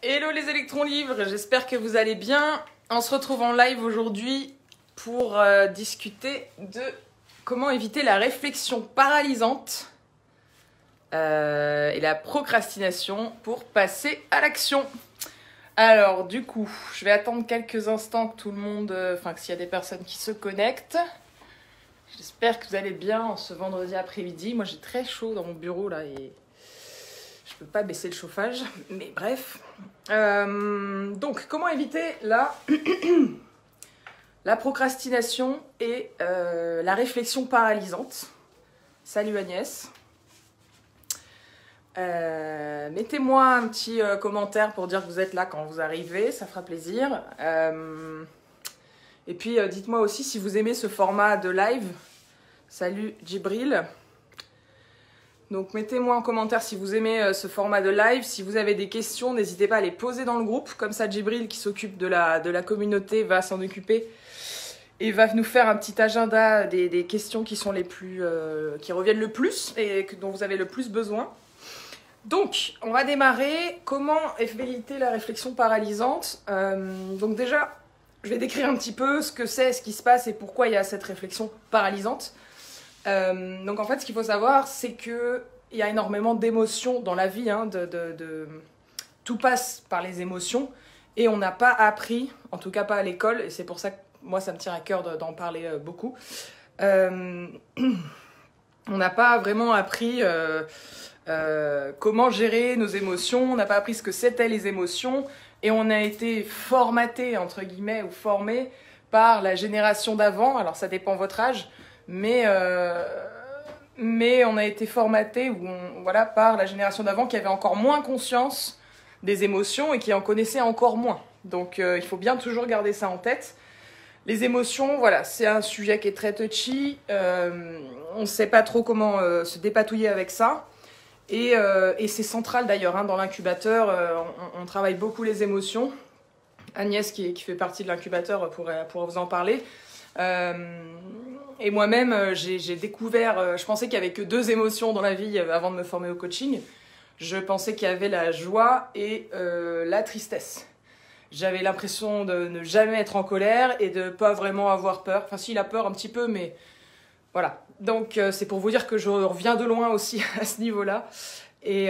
Hello les électrons libres, j'espère que vous allez bien. On se retrouve en live aujourd'hui pour discuter de comment éviter la réflexion paralysante et la procrastination pour passer à l'action. Alors du coup, je vais attendre quelques instants que tout le monde, que s'il y a des personnes qui se connectent. J'espère que vous allez bien en ce vendredi après-midi. Moi j'ai très chaud dans mon bureau là et je peux pas baisser le chauffage, mais bref. Donc, comment éviter la procrastination et la réflexion paralysante. Salut Agnès. Mettez-moi un petit commentaire pour dire que vous êtes là quand vous arrivez, ça fera plaisir. Et puis, dites-moi aussi si vous aimez ce format de live. Salut Djibril. Donc mettez-moi en commentaire si vous aimez ce format de live. Si vous avez des questions, n'hésitez pas à les poser dans le groupe. Comme ça, Djibril, qui s'occupe de la communauté, va s'en occuper et va nous faire un petit agenda des questions qui sont les plus, qui reviennent le plus et dont vous avez le plus besoin. Donc, on va démarrer. Comment éviter la réflexion paralysante? Donc déjà, je vais décrire un petit peu ce que c'est, ce qui se passe et pourquoi il y a cette réflexion paralysante. Donc en fait, ce qu'il faut savoir, c'est qu'il y a énormément d'émotions dans la vie, tout passe par les émotions, et on n'a pas appris, en tout cas pas à l'école, et c'est pour ça que moi ça me tient à cœur d'en parler beaucoup. On n'a pas vraiment appris comment gérer nos émotions, on n'a pas appris ce que c'était les émotions, et on a été formaté, entre guillemets, ou formé par la génération d'avant, alors ça dépend de votre âge, mais on a été formaté par la génération d'avant qui avait encore moins conscience des émotions et qui en connaissait encore moins. Donc il faut bien toujours garder ça en tête. Les émotions, voilà, c'est un sujet qui est très touchy. On ne sait pas trop comment se dépatouiller avec ça. Et c'est central d'ailleurs, dans l'incubateur, on travaille beaucoup les émotions. Agnès, qui fait partie de l'incubateur, pourrait vous en parler. Et moi-même, j'ai découvert, je pensais qu'il n'y avait que 2 émotions dans la vie avant de me former au coaching. Je pensais qu'il y avait la joie et la tristesse. J'avais l'impression de ne jamais être en colère et de ne pas vraiment avoir peur. Enfin, si, la peur un petit peu, mais voilà. Donc, c'est pour vous dire que je reviens de loin aussi à ce niveau-là. Et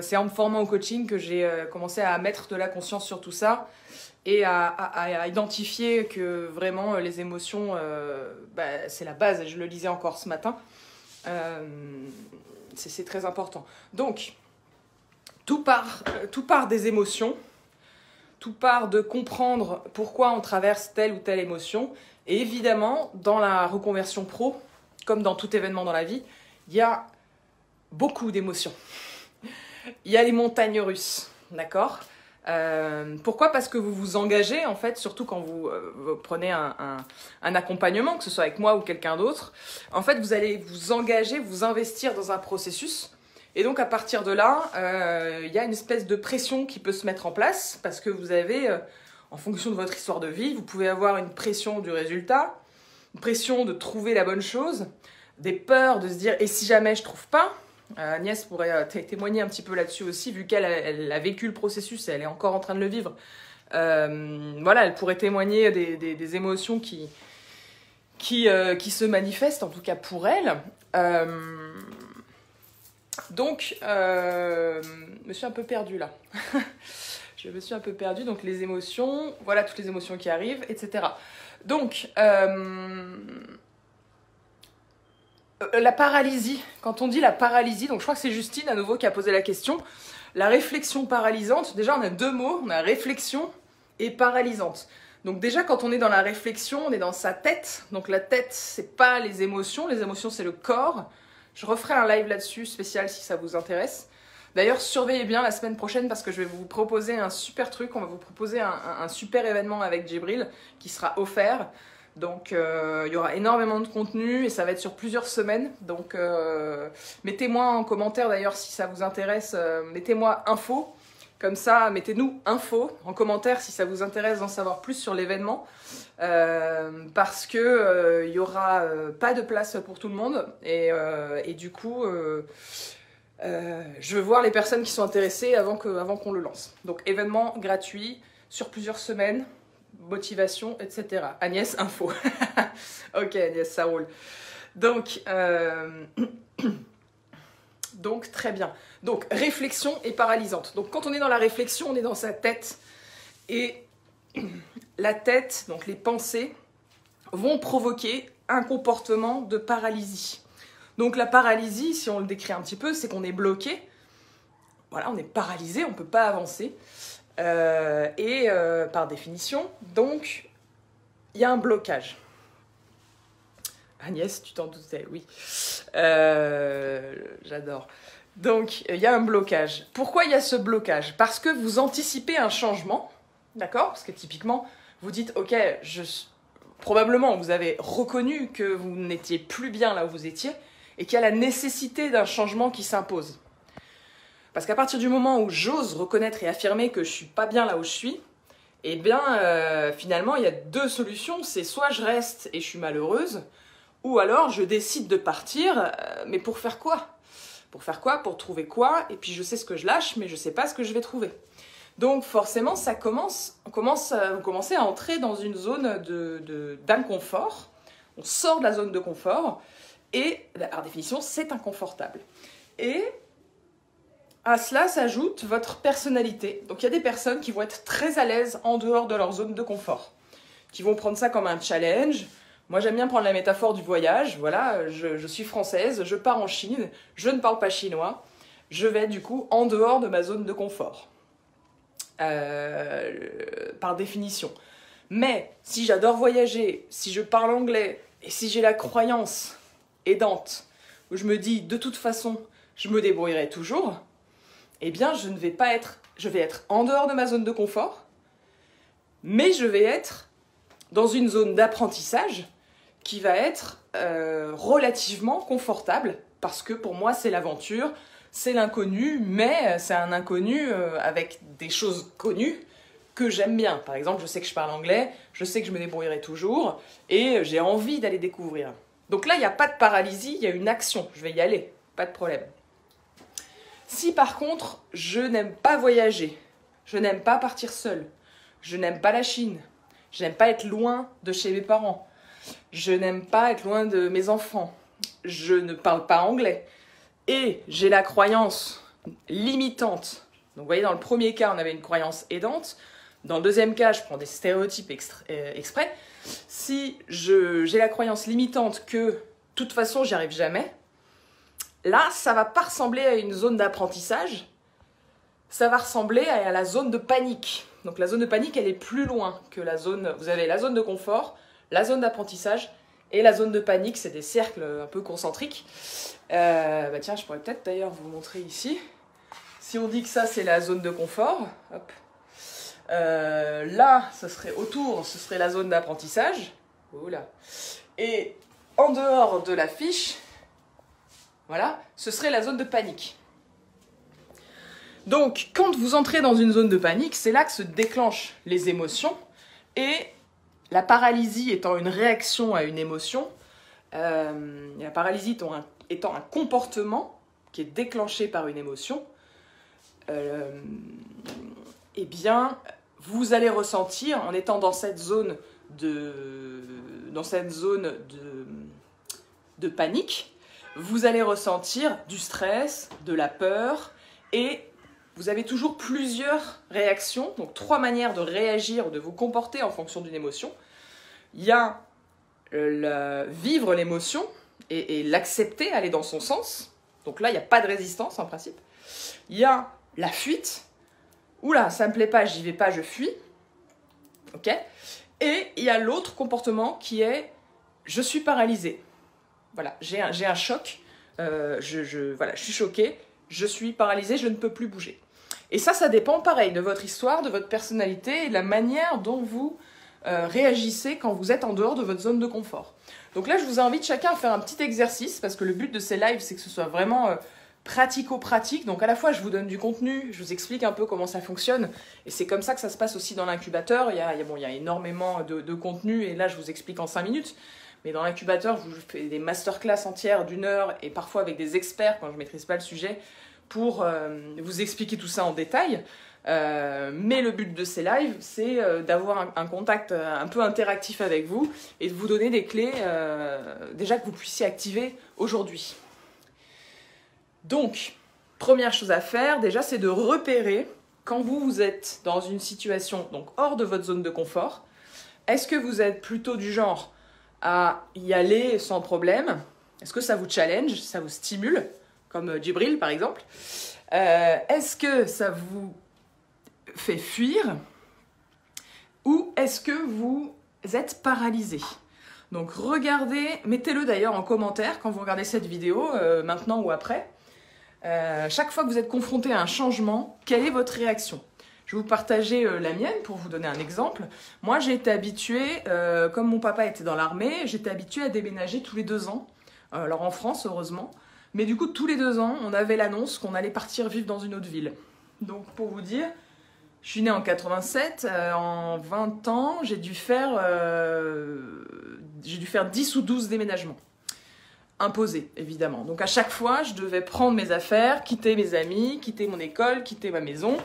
c'est en me formant au coaching que j'ai commencé à mettre de la conscience sur tout ça. Et à identifier que vraiment les émotions, c'est la base, je le lisais encore ce matin, c'est très important. Donc, tout part des émotions, tout part de comprendre pourquoi on traverse telle ou telle émotion, et évidemment, dans la reconversion pro, comme dans tout événement dans la vie, il y a beaucoup d'émotions. Il y a les montagnes russes, d'accord ? Pourquoi? Parce que vous vous engagez, en fait, surtout quand vous prenez un accompagnement, que ce soit avec moi ou quelqu'un d'autre. En fait, vous allez vous engager, vous investir dans un processus. Et donc, à partir de là, il y a une espèce de pression qui peut se mettre en place parce que vous avez, en fonction de votre histoire de vie, vous pouvez avoir une pression du résultat, une pression de trouver la bonne chose, des peurs de se dire « et si jamais je trouve pas ?» Agnès pourrait témoigner un petit peu là-dessus aussi, vu qu'elle a vécu le processus et elle est encore en train de le vivre. Elle pourrait témoigner des émotions qui se manifestent, en tout cas pour elle. Donc, je me suis un peu perdue là. Je me suis un peu perdue, donc les émotions, voilà toutes les émotions qui arrivent, etc. Donc, la paralysie, quand on dit la paralysie, donc je crois que c'est Justine à nouveau qui a posé la question, la réflexion paralysante, déjà on a 2 mots, on a réflexion et paralysante. Donc déjà quand on est dans la réflexion, on est dans sa tête, donc la tête c'est pas les émotions c'est le corps. Je referai un live là-dessus spécial si ça vous intéresse. D'ailleurs surveillez bien la semaine prochaine parce que je vais vous proposer un super truc, on va vous proposer un super événement avec Djibril qui sera offert. Donc il y aura énormément de contenu et ça va être sur plusieurs semaines. Donc mettez-moi en commentaire d'ailleurs si ça vous intéresse, mettez-moi info. Comme ça, mettez-nous info en commentaire si ça vous intéresse d'en savoir plus sur l'événement. Parce que il y aura pas de place pour tout le monde. Et du coup, Je veux voir les personnes qui sont intéressées avant qu'on le lance. Donc événement gratuit sur plusieurs semaines, motivation, etc. Agnès, info. Ok Agnès, ça roule. Donc très bien. Donc réflexion est paralysante. Donc quand on est dans la réflexion, on est dans sa tête. Et la tête, donc les pensées, vont provoquer un comportement de paralysie. Donc la paralysie, si on le décrit un petit peu, c'est qu'on est bloqué. Voilà, on est paralysé, on ne peut pas avancer. Par définition, donc, il y a un blocage. Agnès, tu t'en doutais, oui. J'adore. Donc, il y a un blocage. Pourquoi il y a ce blocage? Parce que vous anticipez un changement, d'accord? Parce que typiquement, vous dites, ok, probablement vous avez reconnu que vous n'étiez plus bien là où vous étiez et qu'il y a la nécessité d'un changement qui s'impose. Parce qu'à partir du moment où j'ose reconnaître et affirmer que je ne suis pas bien là où je suis, eh bien, finalement, il y a deux solutions. C'est soit je reste et je suis malheureuse, ou alors je décide de partir, mais pour faire quoi? Pour faire quoi? Pour trouver quoi? Et puis je sais ce que je lâche, mais je ne sais pas ce que je vais trouver. Donc forcément, vous commencez à entrer dans une zone d'inconfort. On sort de la zone de confort, et par définition, c'est inconfortable. Et à cela s'ajoute votre personnalité. Donc il y a des personnes qui vont être très à l'aise en dehors de leur zone de confort, qui vont prendre ça comme un challenge. Moi j'aime bien prendre la métaphore du voyage. Voilà, je suis française, je pars en Chine, je ne parle pas chinois, je vais du coup en dehors de ma zone de confort. Par définition. Mais si j'adore voyager, si je parle anglais, et si j'ai la croyance aidante, où je me dis de toute façon je me débrouillerai toujours, eh bien, je vais être en dehors de ma zone de confort, mais je vais être dans une zone d'apprentissage qui va être relativement confortable, parce que pour moi, c'est l'aventure, c'est l'inconnu, mais c'est un inconnu avec des choses connues que j'aime bien. Par exemple, je sais que je parle anglais, je sais que je me débrouillerai toujours, et j'ai envie d'aller découvrir. Donc là, il n'y a pas de paralysie, il y a une action. Je vais y aller, pas de problème. Si par contre, je n'aime pas voyager, je n'aime pas partir seule, je n'aime pas la Chine, je n'aime pas être loin de chez mes parents, je n'aime pas être loin de mes enfants, je ne parle pas anglais, et j'ai la croyance limitante. Donc vous voyez, dans le premier cas, on avait une croyance aidante. Dans le deuxième cas, je prends des stéréotypes exprès. Si j'ai la croyance limitante que, de toute façon, j'y arrive jamais, là, ça ne va pas ressembler à une zone d'apprentissage, ça va ressembler à la zone de panique. Donc la zone de panique, elle est plus loin que la zone... Vous avez la zone de confort, la zone d'apprentissage et la zone de panique, c'est des cercles un peu concentriques. Tiens, je pourrais peut-être d'ailleurs vous montrer ici. Si on dit que ça, c'est la zone de confort, hop. Là, ce serait la zone d'apprentissage. Oula. Et en dehors de la fiche, voilà, ce serait la zone de panique. Donc, quand vous entrez dans une zone de panique, c'est là que se déclenchent les émotions. Et la paralysie étant une réaction à une émotion, la paralysie étant un comportement qui est déclenché par une émotion, eh bien, vous allez ressentir, en étant dans cette zone de panique, vous allez ressentir du stress, de la peur, et vous avez toujours plusieurs réactions, donc 3 manières de réagir, de vous comporter en fonction d'une émotion. Il y a vivre l'émotion et l'accepter, aller dans son sens. Donc là, il n'y a pas de résistance en principe. Il y a la fuite. Oula, ça me plaît pas, j'y vais pas, je fuis. Ok. Et il y a l'autre comportement qui est je suis paralysée. Voilà, j'ai un choc. Je suis choquée, je suis paralysée, je ne peux plus bouger. Et ça dépend pareil de votre histoire, de votre personnalité et de la manière dont vous réagissez quand vous êtes en dehors de votre zone de confort. Donc là, je vous invite chacun à faire un petit exercice parce que le but de ces lives, c'est que ce soit vraiment pratico-pratique. Donc à la fois, je vous donne du contenu, je vous explique un peu comment ça fonctionne. Et c'est comme ça que ça se passe aussi dans l'incubateur. Il y a énormément de contenu et là, je vous explique en 5 minutes. Mais dans l'incubateur, je vous fais des masterclass entières d'1 heure et parfois avec des experts quand je ne maîtrise pas le sujet pour vous expliquer tout ça en détail. Mais le but de ces lives, c'est d'avoir un contact un peu interactif avec vous et de vous donner des clés déjà que vous puissiez activer aujourd'hui. Donc, première chose à faire, déjà, c'est de repérer quand vous êtes dans une situation donc hors de votre zone de confort. Est-ce que vous êtes plutôt du genre à y aller sans problème? Est-ce que ça vous challenge, ça vous stimule, comme Djibril par exemple? Est-ce que ça vous fait fuir? Ou est-ce que vous êtes paralysé? Donc regardez, mettez-le d'ailleurs en commentaire quand vous regardez cette vidéo, maintenant ou après. Chaque fois que vous êtes confronté à un changement, quelle est votre réaction? Je vais vous partager la mienne pour vous donner un exemple. Moi, j'ai été habituée, comme mon papa était dans l'armée, j'étais habituée à déménager tous les 2 ans. Alors en France, heureusement. Mais du coup, tous les 2 ans, on avait l'annonce qu'on allait partir vivre dans une autre ville. Donc pour vous dire, je suis née en 87, en 20 ans, j'ai dû faire 10 ou 12 déménagements. Imposés, évidemment. Donc à chaque fois, je devais prendre mes affaires, quitter mes amis, quitter mon école, quitter ma maison.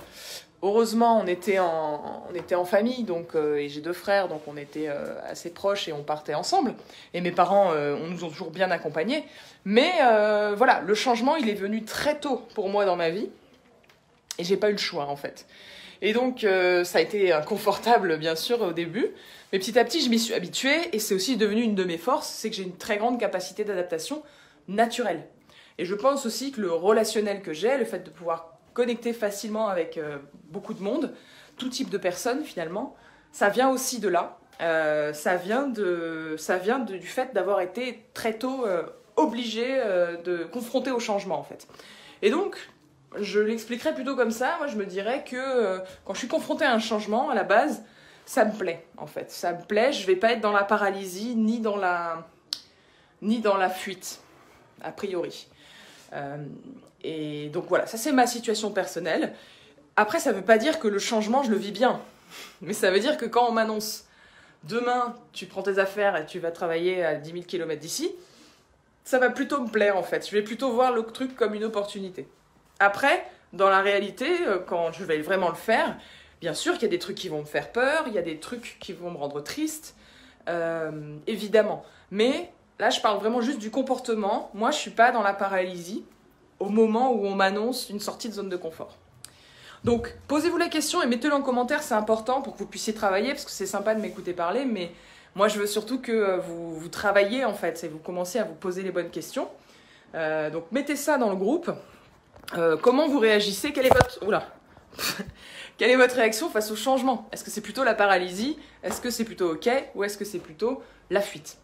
Heureusement, on était en famille, donc, et j'ai 2 frères, donc on était assez proches et on partait ensemble. Et mes parents nous ont toujours bien accompagnés. Mais voilà, le changement, il est venu très tôt pour moi dans ma vie. Et j'ai pas eu le choix, en fait. Et donc, ça a été inconfortable, bien sûr, au début. Mais petit à petit, je m'y suis habituée. Et c'est aussi devenu une de mes forces, c'est que j'ai une très grande capacité d'adaptation naturelle. Et je pense aussi que le relationnel que j'ai, le fait de pouvoir connecter facilement avec beaucoup de monde, tout type de personnes, finalement, ça vient aussi de là. Ça vient du fait d'avoir été très tôt obligée de confronter au changement, en fait. Et donc, je l'expliquerai plutôt comme ça. Moi, je me dirais que quand je suis confrontée à un changement, à la base, ça me plaît, en fait. Ça me plaît, je ne vais pas être dans la paralysie, ni dans la fuite, a priori. Et donc voilà, ça c'est ma situation personnelle. Après, ça ne veut pas dire que le changement, je le vis bien. Mais ça veut dire que quand on m'annonce « Demain, tu prends tes affaires et tu vas travailler à 10 000 km d'ici », ça va plutôt me plaire, en fait. Je vais plutôt voir le truc comme une opportunité. Après, dans la réalité, quand je vais vraiment le faire, bien sûr qu'il y a des trucs qui vont me faire peur, il y a des trucs qui vont me rendre triste, évidemment. Mais là, je parle vraiment juste du comportement. Moi, je ne suis pas dans la paralysie au moment où on m'annonce une sortie de zone de confort. Donc, posez-vous la question et mettez-le en commentaire, c'est important pour que vous puissiez travailler, parce que c'est sympa de m'écouter parler, mais moi, je veux surtout que vous travailliez, en fait, et vous commencez à vous poser les bonnes questions. Donc, mettez ça dans le groupe. Comment vous réagissez? Quelle est votre réaction face au changement? Est-ce que c'est plutôt la paralysie? Est-ce que c'est plutôt OK? Ou est-ce que c'est plutôt la fuite?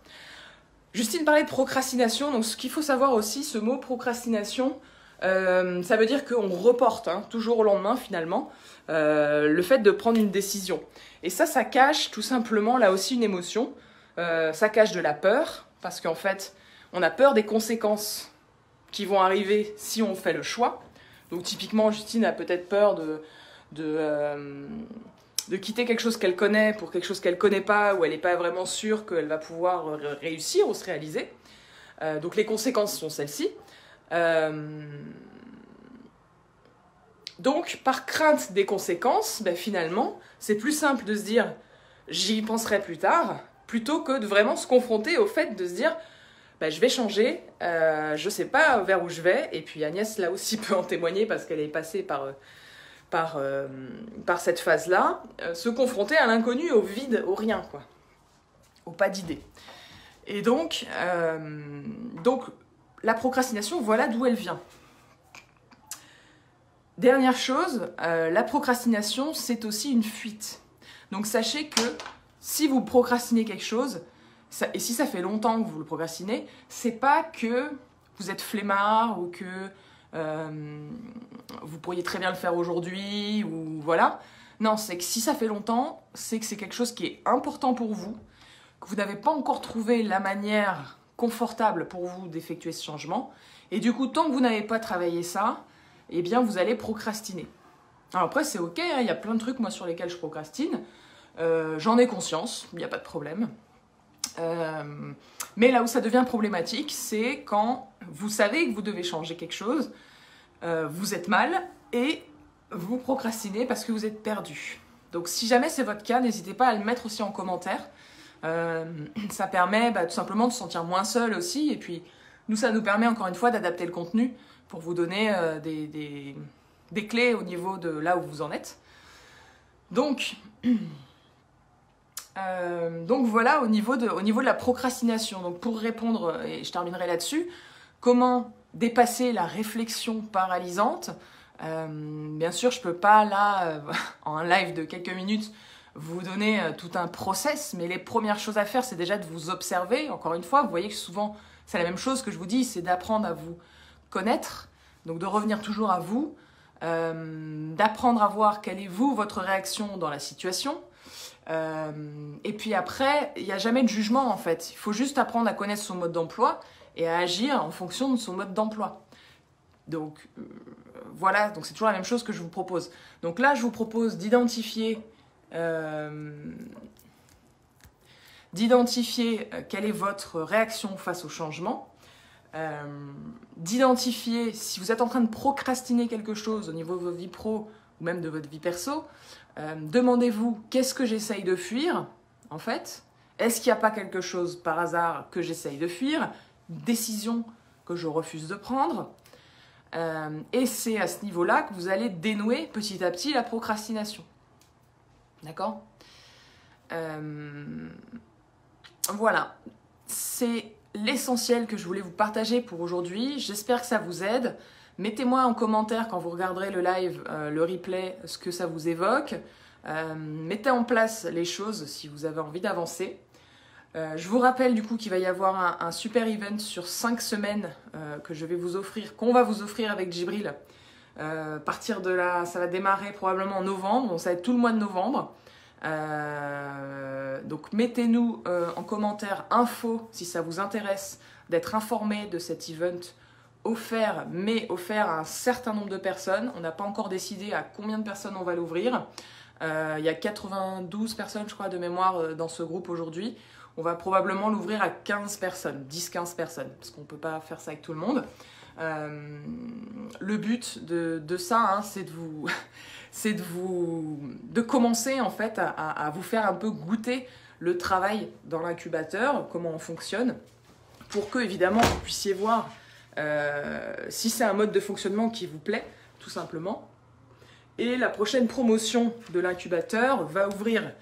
Justine parlait de procrastination. Donc, ce qu'il faut savoir aussi, ce mot procrastination, ça veut dire qu'on reporte, toujours au lendemain, finalement, le fait de prendre une décision. Et ça cache tout simplement, là aussi, une émotion. Ça cache de la peur, parce qu'en fait, on a peur des conséquences qui vont arriver si on fait le choix. Donc typiquement, Justine a peut-être peur de quitter quelque chose qu'elle connaît pour quelque chose qu'elle ne connaît pas, où elle n'est pas vraiment sûre qu'elle va pouvoir réussir ou se réaliser. Donc les conséquences sont celles-ci. Donc par crainte des conséquences, finalement, c'est plus simple de se dire « j'y penserai plus tard », plutôt que de vraiment se confronter au fait de se dire je vais changer, je ne sais pas vers où je vais. Et puis Agnès, là aussi, peut en témoigner parce qu'elle est passée par cette phase-là. Se confronter à l'inconnu, au vide, au rien, quoi. Au pas d'idée. Et donc, la procrastination, voilà d'où elle vient. Dernière chose, la procrastination, c'est aussi une fuite. Donc sachez que si vous procrastinez quelque chose, et si ça fait longtemps que vous le procrastinez, c'est pas que vous êtes flemmard ou que vous pourriez très bien le faire aujourd'hui, ou voilà. Non, c'est que si ça fait longtemps, c'est que c'est quelque chose qui est important pour vous, que vous n'avez pas encore trouvé la manière confortable pour vous d'effectuer ce changement. Et du coup, tant que vous n'avez pas travaillé ça, eh bien, vous allez procrastiner. Alors après, c'est ok, il y a plein de trucs, moi, sur lesquels je procrastine. J'en ai conscience, il n'y a pas de problème. Mais là où ça devient problématique, c'est quand vous savez que vous devez changer quelque chose, vous êtes mal et vous procrastinez parce que vous êtes perdu. Donc si jamais c'est votre cas, n'hésitez pas à le mettre aussi en commentaire. Ça permet tout simplement de se sentir moins seul aussi. Et puis nous, ça nous permet encore une fois d'adapter le contenu pour vous donner des clés au niveau de là où vous en êtes. Donc voilà au niveau de la procrastination. Donc pour répondre, et je terminerai là-dessus, comment dépasser la réflexion paralysante. Bien sûr, je ne peux pas là, en live de quelques minutes, vous donner tout un process, mais les premières choses à faire, c'est déjà de vous observer. Encore une fois, vous voyez que souvent, c'est la même chose que je vous dis, c'est d'apprendre à vous connaître, donc de revenir toujours à vous, d'apprendre à voir quelle est votre réaction dans la situation. Et puis après, il n'y a jamais de jugement en fait. Il faut juste apprendre à connaître son mode d'emploi et à agir en fonction de son mode d'emploi. Donc voilà, donc c'est toujours la même chose que je vous propose. Donc là, je vous propose d'identifier quelle est votre réaction face au changement, d'identifier si vous êtes en train de procrastiner quelque chose au niveau de votre vie pro ou même de votre vie perso. Demandez-vous, qu'est-ce que j'essaye de fuir en fait? Est-ce qu'il n'y a pas quelque chose par hasard que j'essaye de fuir? Décision que je refuse de prendre. Et c'est à ce niveau-là que vous allez dénouer petit à petit la procrastination. D'accord? Voilà. C'est l'essentiel que je voulais vous partager pour aujourd'hui. J'espère que ça vous aide. Mettez-moi en commentaire quand vous regarderez le live, le replay, ce que ça vous évoque. Mettez en place les choses si vous avez envie d'avancer. Je vous rappelle du coup qu'il va y avoir un super event sur 5 semaines que je vais vous offrir, qu'on va vous offrir avec Djibril. Partir de là, ça va démarrer probablement en novembre, donc ça va être tout le mois de novembre. Donc mettez-nous en commentaire info si ça vous intéresse d'être informé de cet event offert, mais offert à un certain nombre de personnes. On n'a pas encore décidé à combien de personnes on va l'ouvrir. Il y a 92 personnes, je crois, de mémoire dans ce groupe aujourd'hui. On va probablement l'ouvrir à 15 personnes, 10-15 personnes, parce qu'on ne peut pas faire ça avec tout le monde. Le but de ça, hein, c'est de commencer en fait à vous faire un peu goûter le travail dans l'incubateur, comment on fonctionne, pour que évidemment vous puissiez voir si c'est un mode de fonctionnement qui vous plaît, tout simplement. Et la prochaine promotion de l'incubateur va ouvrir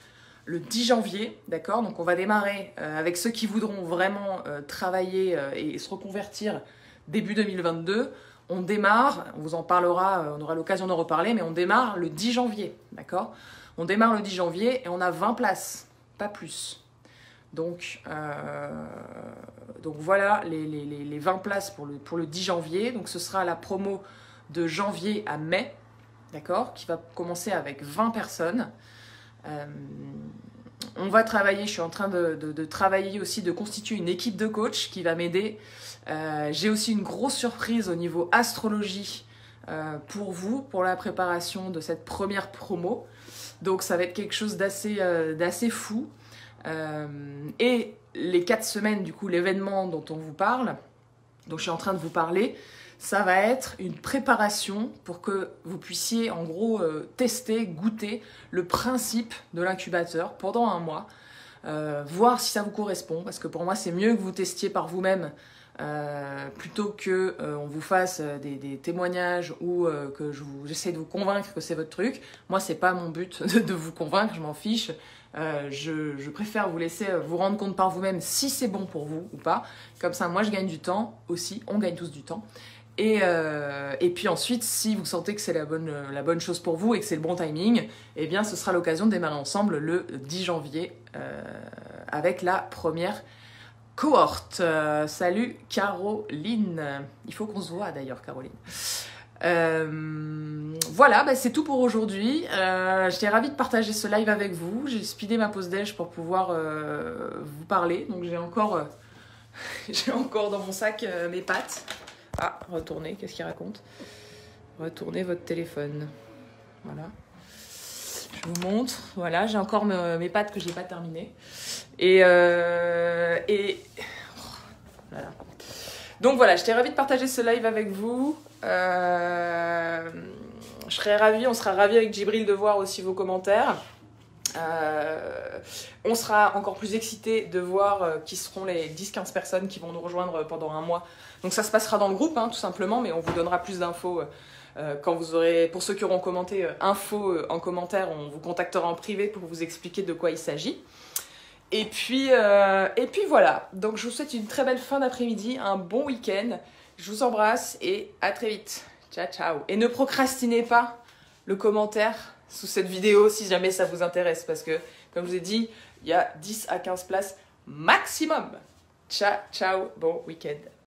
le 10 janvier, d'accord? Donc on va démarrer avec ceux qui voudront vraiment travailler et se reconvertir début 2022. On démarre, on vous en parlera, on aura l'occasion d'en reparler, mais on démarre le 10 janvier, d'accord? On démarre le 10 janvier et on a 20 places, pas plus. Donc voilà les 20 places pour le 10 janvier. Donc ce sera la promo de janvier à mai, d'accord? Qui va commencer avec 20 personnes. On va travailler, je suis en train de travailler aussi, de constituer une équipe de coach qui va m'aider. J'ai aussi une grosse surprise au niveau astrologie pour vous, pour la préparation de cette première promo. Donc ça va être quelque chose d'assez fou. Et les 4 semaines, du coup, l'événement dont on vous parle, dont je suis en train de vous parler, ça va être une préparation pour que vous puissiez en gros tester, goûter le principe de l'incubateur pendant un mois, voir si ça vous correspond, parce que pour moi c'est mieux que vous testiez par vous-même plutôt que on vous fasse des témoignages ou que j'essaie de vous convaincre que c'est votre truc. Moi c'est pas mon but de vous convaincre, je m'en fiche. Je préfère vous laisser vous rendre compte par vous-même si c'est bon pour vous ou pas. Comme ça moi je gagne du temps aussi, on gagne tous du temps. Et puis ensuite, si vous sentez que c'est la bonne chose pour vous et que c'est le bon timing, eh bien ce sera l'occasion de démarrer ensemble le 10 janvier avec la première cohorte. Salut Caroline. Il faut qu'on se voit d'ailleurs, Caroline. Voilà, c'est tout pour aujourd'hui. J'étais ravie de partager ce live avec vous. J'ai speedé ma pause déj pour pouvoir vous parler. Donc j'ai encore dans mon sac mes pâtes. Ah, retournez, qu'est-ce qu'il raconte? Retournez votre téléphone. Voilà. Je vous montre. Voilà, j'ai encore mes pâtes que je n'ai pas terminées. Voilà. Donc voilà, j'étais ravie de partager ce live avec vous. Je serais ravie, on sera ravis avec Djibril de voir aussi vos commentaires. On sera encore plus excités de voir qui seront les 10-15 personnes qui vont nous rejoindre pendant un mois. Donc ça se passera dans le groupe, hein, tout simplement, mais on vous donnera plus d'infos quand vous aurez, pour ceux qui auront commenté, infos en commentaire, on vous contactera en privé pour vous expliquer de quoi il s'agit. Et puis voilà, donc je vous souhaite une très belle fin d'après-midi, un bon week-end, je vous embrasse et à très vite. Ciao, ciao. Et ne procrastinez pas le commentaire sous cette vidéo si jamais ça vous intéresse, parce que, comme je vous ai dit, il y a 10 à 15 places maximum. Ciao, ciao, bon week-end.